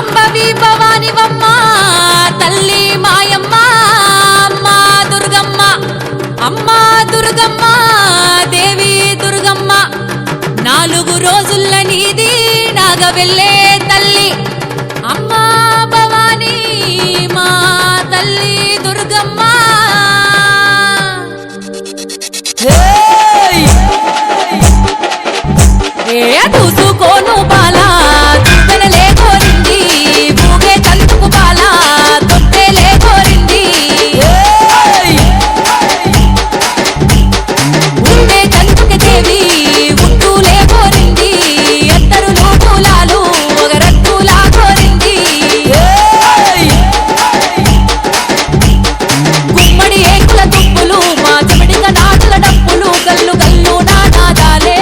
శాంభవి భవానివమ్మ తల్లి మాయమ్మ అమ్మా దుర్గమ్మ అమ్మా దుర్గమ్మ దేవి దుర్గమ్మ 4 రోజుల నీది నాగవెల్లే తల్లి అమ్మా భవాని మా తల్లి దుర్గమ్మ చూసుకోను బాలా దుర్గనలే కోరింది భూగే తంతుకు బాలా తొట్టెలే కోరింది ఉండే తంతుకి దేవి ఉట్టులే కోరింది ఎత్తరులు పూలాలు ఒకరత్తులా కోరింది గుమ్మడి ఏకుల తుప్పులు మా చెమటిక నాటుల డప్పులు గల్లు గల్లు నానాదాలే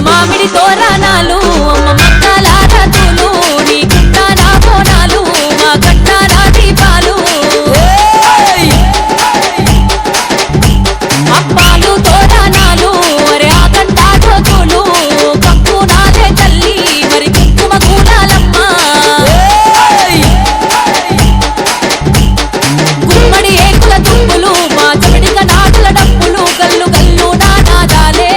మామిడి తోరణాలు అమ్మ మక్కల రతులు నీ గుట్ట నా బోనాలు మా గట్ట నా దీపాలు అప్పాలు తోరణాలు అరే ఆకంట జోతులు కప్పు నాలే తల్లి మరి కుంకుమ కూలాలమ్మ గుమ్మడి ఏకుల తుప్పులు మా చెమటిక నాటుల డప్పులు గల్లు గల్లు నానాదాలే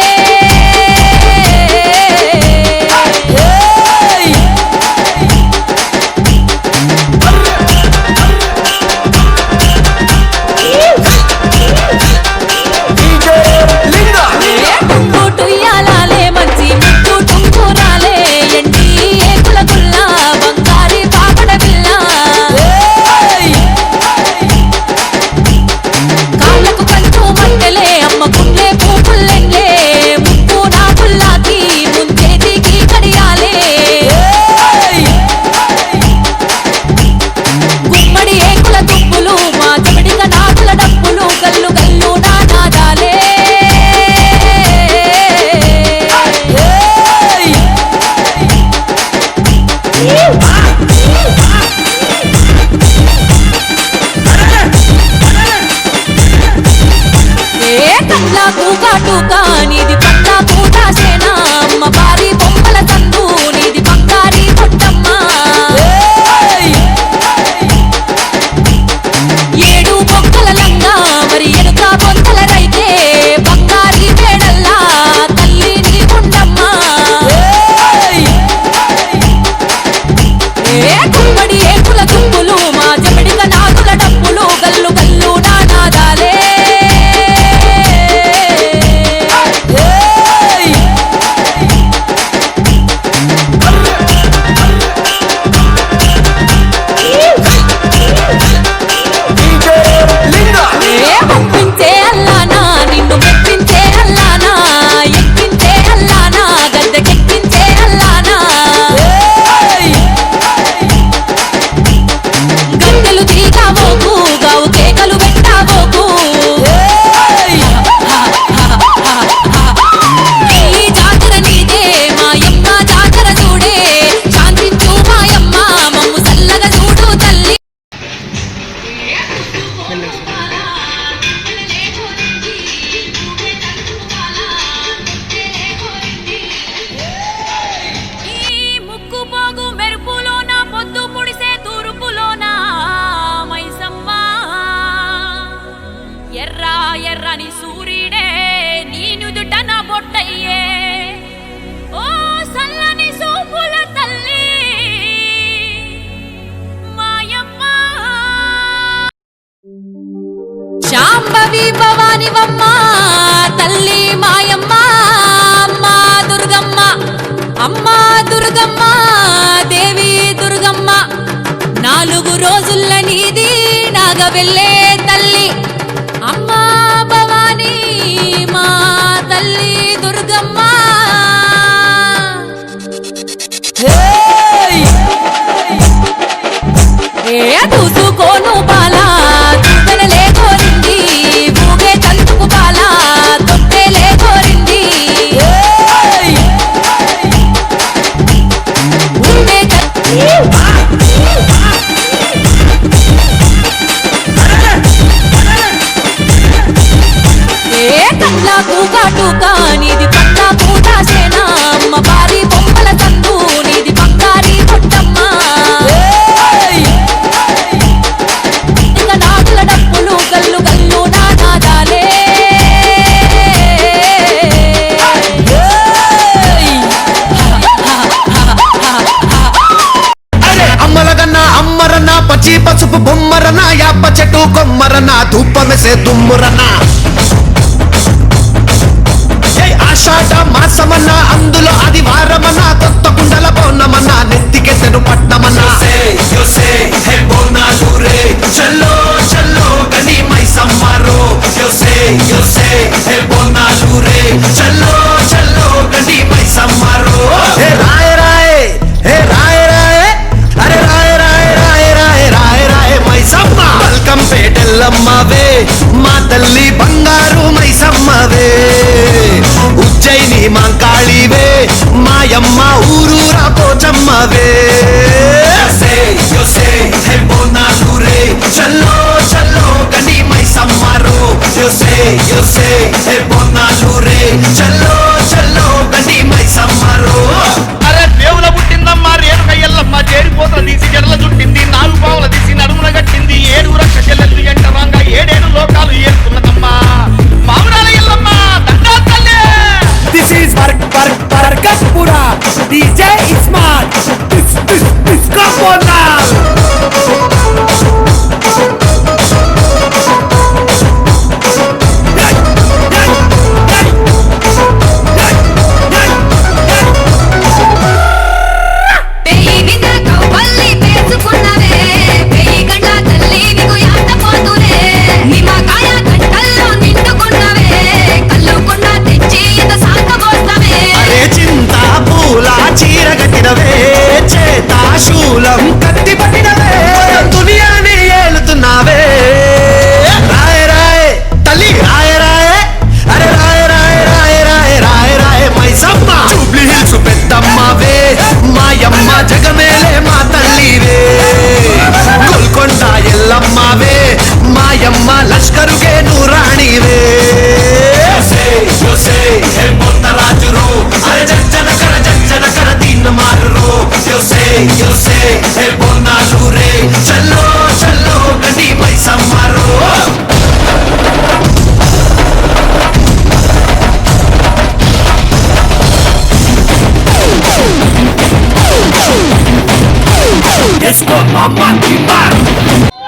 టుయ్యాలాలే మంచి ముట్టు టుంకురాలే ఎండి ఏకుల గుల్ల బంగారి పాపడ బిల్ల కాళ్ళకు కంచు మట్టెలే అమ్మ గుండె పూపుల్లెండ్లే ముక్కు నా పుల్లాకి ముంచేతికి కడియాలే గుమ్మడి ఏకుల తుప్పులు మా చెమటిక నాటుల డప్పులు గల్లు గల్లు నానాదాలే కట్లకు కాటుక నీది పట్లకు దాసేనా అమ్మ భారీ బొమ్మల సందు నీది బంగారి పొట్టమ్మ 7 బొక్కల లంగా మరి ఎనుక బొంతల రైతే బంగారి వేడల్లా తల్లి నీ గుండమ్మ గుమ్మడి ఏకుల తుప్పులు మా చెమటిక నాగుల డప్పులు గల్లు గల్లు నానాదాలే ఒప్పించే అల్లానా నిన్ను మెప్పించే అల్లానా ఎక్కించే అల్లానా గద్దెకెక్కించే అల్లానా గంటలు తీగావోకు గావు కేకలు పెట్టావోకు ఈ జాతర నీదే మాయమ్మ జాతర చూడే శాంతించు మాయమ్మ మమ్ము చల్లగా చూడు తల్లి ఈ ముక్కు పోగు మెరుపులోన పొద్దు పొడిసే తూర్పులోన మైసమ్మ ఎర్ర ఎర్రని సూర్యుడే నీ నుదుట నా బొట్టయ్యే ఓ సల్లని సూపుల తల్లి మాయమ్మ శాంభవి భవానివమ్మ తల్లి మాయమ్మ అమ్మా దుర్గమ్మ అమ్మా దుర్గమ్మ దేవి దుర్గమ్మ 4 రోజుల నీది నాగవెల్లే తల్లి అమ్మా భవాని మా తల్లి దుర్గమ్మ చూసుకోను బాలా దుర్గనలే కోరింది భూగే తంతుకు బాలా తొట్టెలే కోరింది ఉండే బొమ్మరన పచ్చి పసుపు బొమ్మరన యాప చెట్టు కొమ్మరన ధూపమెసే దుమ్మురన ఆషాఢ మాసమన్న అందులో ఆదివారమన్న కొత్త కుండల పౌర్ణమన్న నెత్తికెసెను పట్నమన్న చల్లో చల్లో గని మై సమ్మారో బోనాలు రే చల్లో చల్లో గని మై సమ్మారో హే రాయ్ రాయ్ హే రాయ్ రాయ్ అరే రాయ్ రాయ్ రాయ్ రాయ్ రాయ్ రాయ్ మై సమ్మ వెల్కమ్ పేటెల్లమ్మవే మా తల్లి బంగారు మై సమ్మవే ఉజ్జయిని మాంకాళివే మాయమ్మ ఊరూరా పోచమ్మవే బోనాలు రే చల్లో చల్లో గని మై సమ్మారో బోనాలు రే చల్లో చల్లో గని మై సమ్మారో అరే దేవుల పుట్టిందమ్మా రేణుక ఎల్లమ్మ చేరిపోతల తీసి జడల చుట్టింది నాలుగు పావుల తీసి నడుమున కట్టింది ఏడు రక్ష చెల్లెల్లి ఎంటరాంగా ఏడేడు లోకాలు ఏరుతున్నదమ్మా మామరాల ఎల్లమ్మ దండా తల్లే. This is Barkatpura. DJ Ismat. Disco Bonal. పెయ్యి వింద కవ్వల్లి పేసుకున్నవే పెయ్యి గంట తల్లి నీకు యాట పోతురే నిమ్మకాయ గంటల్లో నిండుకున్నవే కల్లు కొండ తెచ్చి ఇంత సాగబోస్తావే అరే చింత పూల చీర కట్టినవే చేత శూలం కత్తి పట్టినవే దునియాని ఏలుతున్నావే రాయ్ రాయ్ తల్లి రాయ్ రాయ్ అరే రాయ్ రాయ్ రాయ్ రాయ్ రాయ్ రాయ్ మైసమ్మ జూబ్లీ హిల్స్ పెద్దమ్మవే మాయమ్మ జగమేలే మా తల్లివే గోల్కొండ ఎల్లమ్మవే మాయమ్మ లష్కరుగే నూరాణివే రాజురో అరే జజ్జన కర దీన్ మారురో బోనాలు రే చల్లో చల్లో గని మై సమ్మారో Disco Mama Timar.